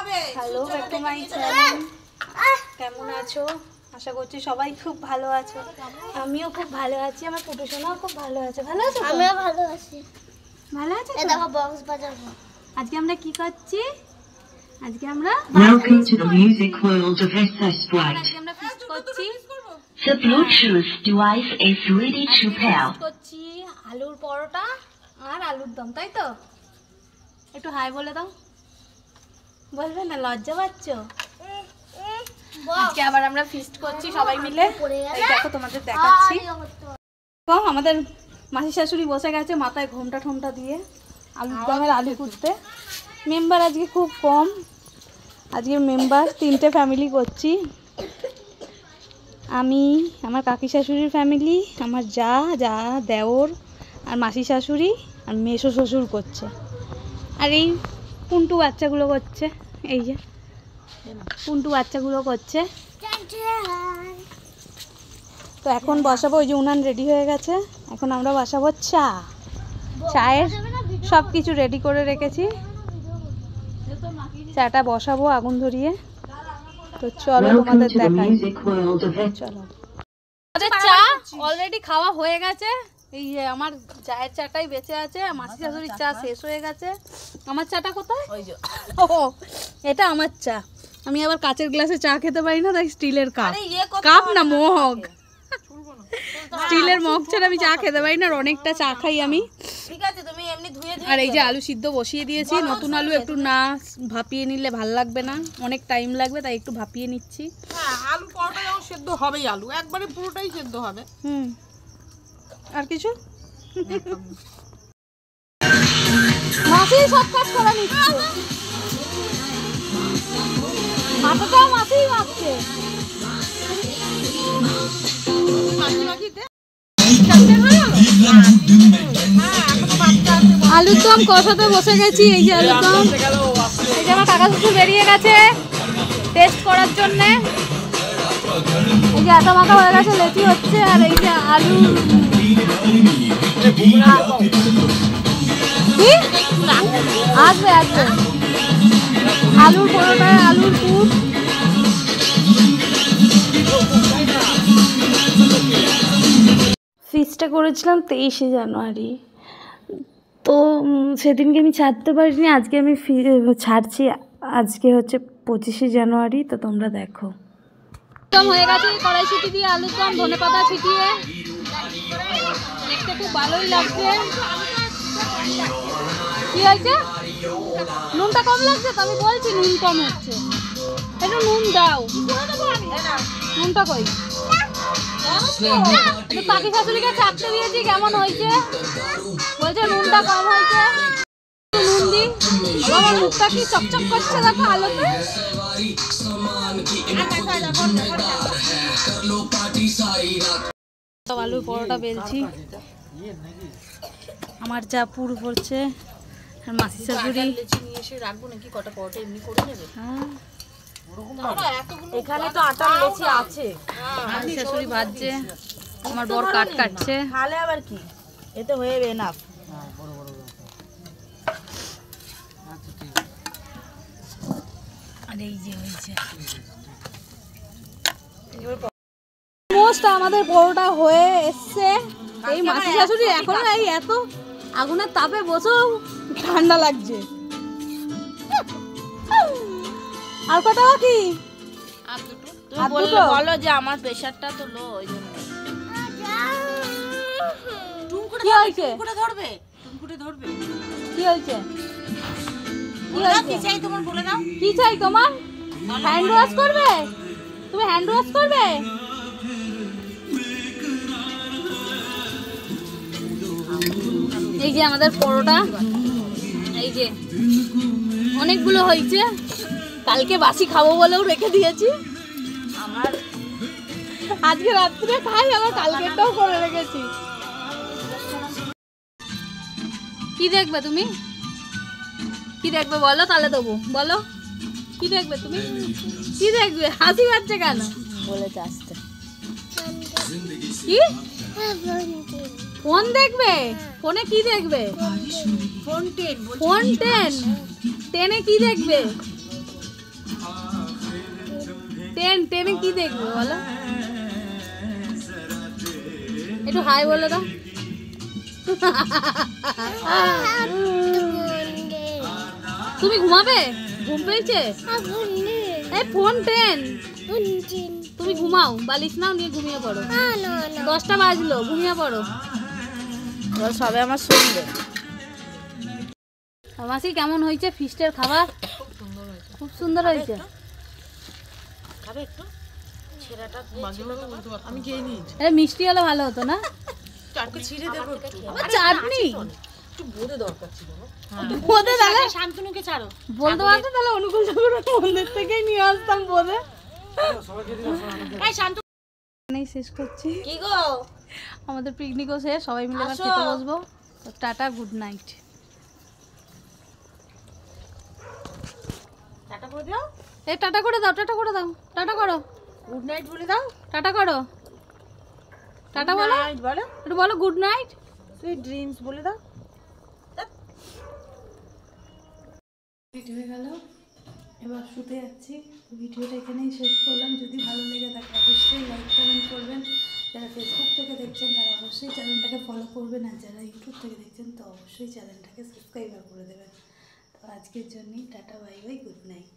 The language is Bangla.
Hello back to my channel. কেমন আছো? আশা করছি সবাই খুব ভালো আছো। আমিও খুব ভালো আছি, আমার পুটুসোনাও খুব ভালো আছে। ভালো আছো? আমিও ভালো আছি। ভালো আছো? এই দেখো বক্স বাজাবো। আজকে আমরা কি করছি? আজকে আমরা Welcome to the music world of SS Bright. আজকে আমরা ফিস্ট করছি। The Bluetooth device is ready to pair. করছি আলুর পরোটা আর আলুর দম, তাই তো? একটু হাই বলে দাও। বলবে না, লজ্জা পাচ্ছ? আজকে আবার আমরা ফিস্ট করছি সবাই মিলে। এই দেখো তোমাদের দেখাচ্ছি। আমাদের মাসি শাশুড়ি বসে গেছে মাথায় ঘোমটা ঠোমটা দিয়ে আলুর দমের আলু কুটতে। মেম্বার আজকে খুব কম, আজকে মেম্বার 3টে ফ্যামিলি করছি। আমি, আমার কাকি শাশুড়ির ফ্যামিলি, আমার যা দেওর আর মাসি শাশুড়ি আর মেসো শ্বশুর করছে। আর এই পুন্টু বাচ্চাগুলো করছে, এই যে পুন্টু বাচ্চাগুলো করছে। তো এখন বসাবো, ওই যে উনান রেডি হয়ে গেছে, এখন আমরা বসাবো চা। চায়ের সব কিছু রেডি করে রেখেছি, চাটা বসাবো আগুন ধরিয়ে। তো চলো তোমাদের দেখাই। চলো, আমাদের চা অলরেডি খাওয়া হয়ে গেছে। এই যে আমার চায়ের চাটাই বেঁচে আছে, মাসি শাশুড়ির চা শেষ হয়ে গেছে। আমার চাটা কোথায়? ও, এটা আমার চা। আমি আবার কাচের গ্লাসে চা খেতে পারি না, তাই স্টিলের কাপ। কাপ না, মগ। স্টিলের মগ ছাড়া আমি চা খেতে পারি না। অনেকটা চা খাই আমি। ঠিক আছে, তুমি এমনি ধুয়ে আর এই যে আলু সিদ্ধ বসিয়ে দিয়েছি। নতুন আলু একটু না ভাপিয়ে নিলে ভাল লাগবে না, অনেক টাইম লাগবে, তাই একটু ভাপিয়ে নিচ্ছি। হ্যাঁ, আলু পরোটা যখন সেদ্ধ হবেই, আলু একবারে পুরোটাই সেদ্ধ হবে। আর কিছু মাসি সব কাজ করে নিচ্ছে, মাথাটাও মাসিই মাপছে। আলুর দম কষাতে বসে গেছি। এই যে আলুর দম, এই যে আমার কাকা শ্বশুর বেরিয়ে গেছে টেস্ট করার জন্য। এই যে আটা মাখা হয়ে গেছে, লেচি হচ্ছে। আর এই যে আলু, কি আসবে আসবে আলুর পরোটায় আলুর পুর। ফিস্টটা করেছিলাম 23শে জানুয়ারি। তো সেদিনকে আমি ছাড়তে পারিনি, আজকে আমি ছাড়ছি। আজকে হচ্ছে 25শে জানুয়ারি। তো তোমরা দেখো, দম হয়ে গেছে কড়াইশুঁটি দিয়ে আলুর দম, ধনেপাতা ছিটিয়ে। দেখতে খুব ভালোই লাগছে। কি হয়েছে? নুনটা কম লাগছে তো? আমি বলছি নুন কম হচ্ছে, একটু নুন দাও। নুনটা কই? কাকি শাশুড়িকে চাকতে দিয়েছি, কেমন হয়েছে বলছে নুনটা কম হয়েছে। নুন দি, আমার মুখটা কি চকচক করছে দেখো আলোতে। আলুর পরোটা বেলছি, আমার যা পুর পড়ছে। আর মাসি শাশুড়ি নিয়ে এসে রাখবো নাকি? কটা পরোটা এমনি করে নেবে? হ্যাঁ, এখানে তো আটার লেচি আছে। মাসি শাশুড়ি ভাজছে, আমার বর কাট কাটছে। তাহলে আবার কি, এতে হয়ে যাবে না। আর এই যে হয়েছে মোস্ট আমাদের পরোটা হয়ে এসছে। এই মাসি শাশুড়ি এখন এই এত আগুনের তাপে বসেও ঠান্ডা লাগছে। আর কটা বাকি? তুমি বলো যে আমার প্রেসারটা তো লো, ওই জন্য। কি হয়েছে? ধরবে কি হয়েছে? কি চাই তোমার বলে দাও। কি চাই তোমার? হ্যান্ড ওয়াশ করবে? তুমি হ্যান্ড ওয়াশ করবে? এই যে আমাদের পরোটা, এই যে অনেকগুলো হয়েছে। কালকে বাসি খাবো বলেও রেখে দিয়েছি। আমার আজকে রাত্রে খাই, আবার কালকেরটাও করে রেখেছি। কি দেখবে তুমি? কি দেখবে বলো, তাহলে দেবো। বলো কি দেখবে তুমি? কি দেখবে? হাসি পাচ্ছে কেন? বলেছে আসতে। কি ফোন দেখবে? ফোনে কি দেখবে? ফোন 10। ফোন 10? 10-এ কি দেখবে? টেনে কি দেখবে বলো? একটু হাই বলে দাও। তুমি ঘুমাবে? ঘুম পেয়েছে? এই ফোন টেন, তুমি ঘুমাও, বালিশ নাও নিয়ে ঘুমিয়ে পড়ো। 10টা বাজলো, ঘুমিয়ে পড়ো। এবার সবে আমার শুনবে। মাসি কেমন হয়েছে ফিস্টের খাবার? খুব সুন্দর হয়েছে। খাবে একটু? ছেঁড়াটা আমি খেয়ে নিয়েছি। এটা মিষ্টি হলে ভালো হতো না? চাটকে ছিঁড়ে দেবো একটু। চাটনি একটু বোঁদে দরকার ছিল না? বোধে তাহলে শান্তনুকে ছাড়ো। বলতে পারতো তাহলে অনুকূল ঠাকুরের মন্দির থেকেই নিয়ে আসতাম বোধে। এই শান্তু এখানেই শেষ করছি। কি গো? আমাদের পিকনিকও শেষ, সবাই মিলে এবার খেতে বসবো। তো টাটা, গুড নাইট। টাটা করে দাও। এই টাটা করে দাও, টাটা করে দাও, টাটা করো, গুড নাইট বলে দাও। টাটা করো, টাটা বলো, বলো একটু বলো গুড নাইট। সুইট ড্রিমস বলে দাও। ভিডিও হয়ে গেল, এবার শুতে যাচ্ছি। ভিডিওটা এখানেই শেষ করলাম। যদি ভালো লেগে থাকে অবশ্যই লাইক কমেন্ট করবেন। যারা ফেসবুক থেকে দেখছেন তারা অবশ্যই চ্যানেলটাকে ফলো করবেন, আর যারা ইউটিউব থেকে দেখছেন তো অবশ্যই চ্যানেলটাকে সাবস্ক্রাইব করে দেবেন। তো আজকের জন্যই tata, bye bye, good night.